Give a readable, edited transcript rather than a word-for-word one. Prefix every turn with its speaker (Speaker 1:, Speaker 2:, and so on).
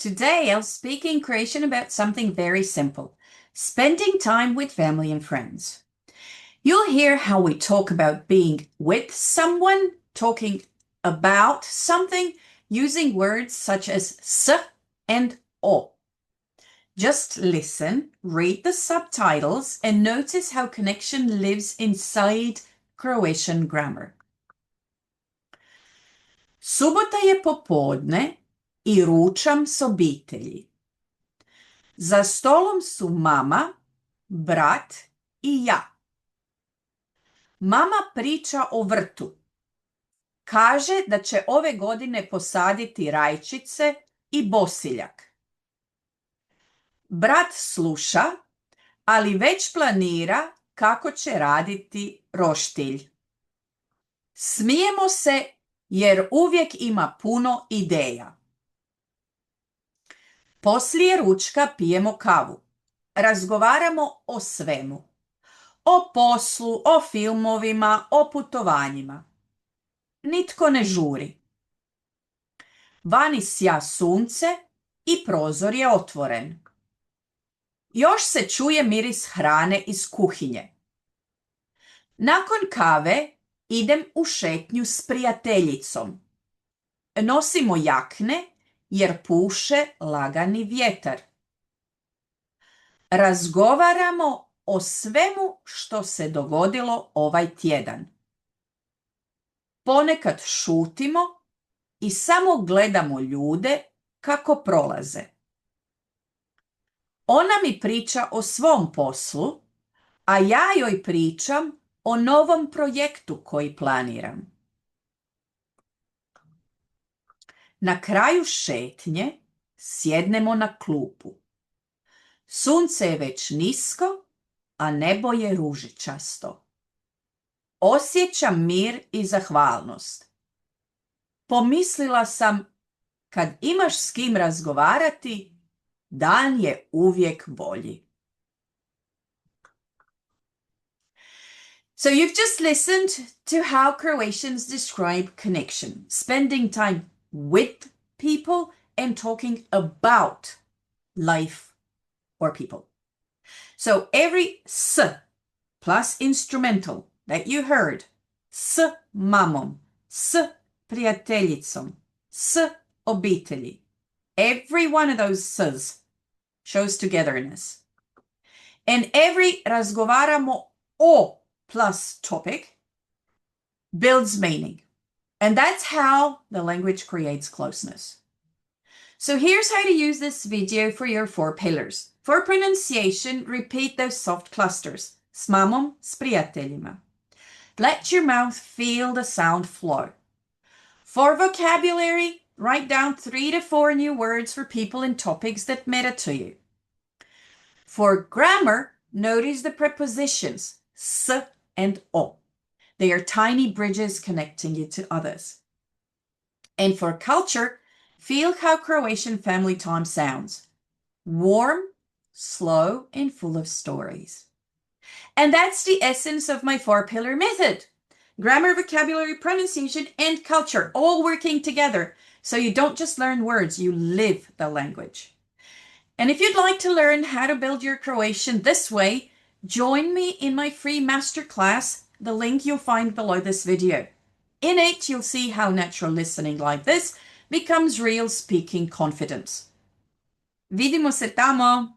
Speaker 1: Today I'll speak in Croatian about something very simple, spending time with family and friends. You'll hear how we talk about being with someone, talking about something, using words such as s and o. Just listen, read the subtitles, and notice how connection lives inside Croatian grammar. Subota je popodne I ručam s obitelji. Za stolom su mama, brat I ja. Mama priča o vrtu. Kaže da će ove godine posaditi rajčice I bosiljak. Brat sluša, ali već planira kako će raditi roštilj. Smijemo se jer uvijek ima puno ideja. Poslije ručka pijemo kavu. Razgovaramo o svemu. O poslu, o filmovima, o putovanjima. Nitko ne žuri. Vani sja sunce I prozor je otvoren. Još se čuje miris hrane iz kuhinje. Nakon kave idem u šetnju s prijateljicom. Nosimo jakne jer puše lagani vjetar. Razgovaramo o svemu što se dogodilo ovaj tjedan. Ponekad šutimo I samo gledamo ljude kako prolaze. Ona mi priča o svom poslu, a ja joj pričam o novom projektu koji planiram. Na kraju šetnje sjednemo na klupu. Sunce je već nisko, a nebo je ružičasto. Osjećam mir I zahvalnost. Pomislila sam, kad imaš s kim razgovarati, dan je uvijek bolji. So you've just listened to how Croatians describe connection, spending time with people and talking about life or people. So every s plus instrumental that you heard, s mamom, s prijateljicom, s obitelji, every one of those s's shows togetherness. And every razgovaramo o plus topic builds meaning. And that's how the language creates closeness. So here's how to use this video for your 4 pillars. For pronunciation, repeat those soft clusters. S mamom, s prijateljima. Let your mouth feel the sound flow. For vocabulary, write down 3 to 4 new words for people and topics that matter to you. For grammar, notice the prepositions s and o. They are tiny bridges connecting you to others. And for culture, feel how Croatian family time sounds. Warm, slow, and full of stories. And that's the essence of my 4-pillar method. Grammar, vocabulary, pronunciation, and culture all working together. So you don't just learn words, you live the language. And if you'd like to learn how to build your Croatian this way, join me in my free masterclass. The link you'll find below this video. In it, you'll see how natural listening like this becomes real speaking confidence. Vidimo se tamo!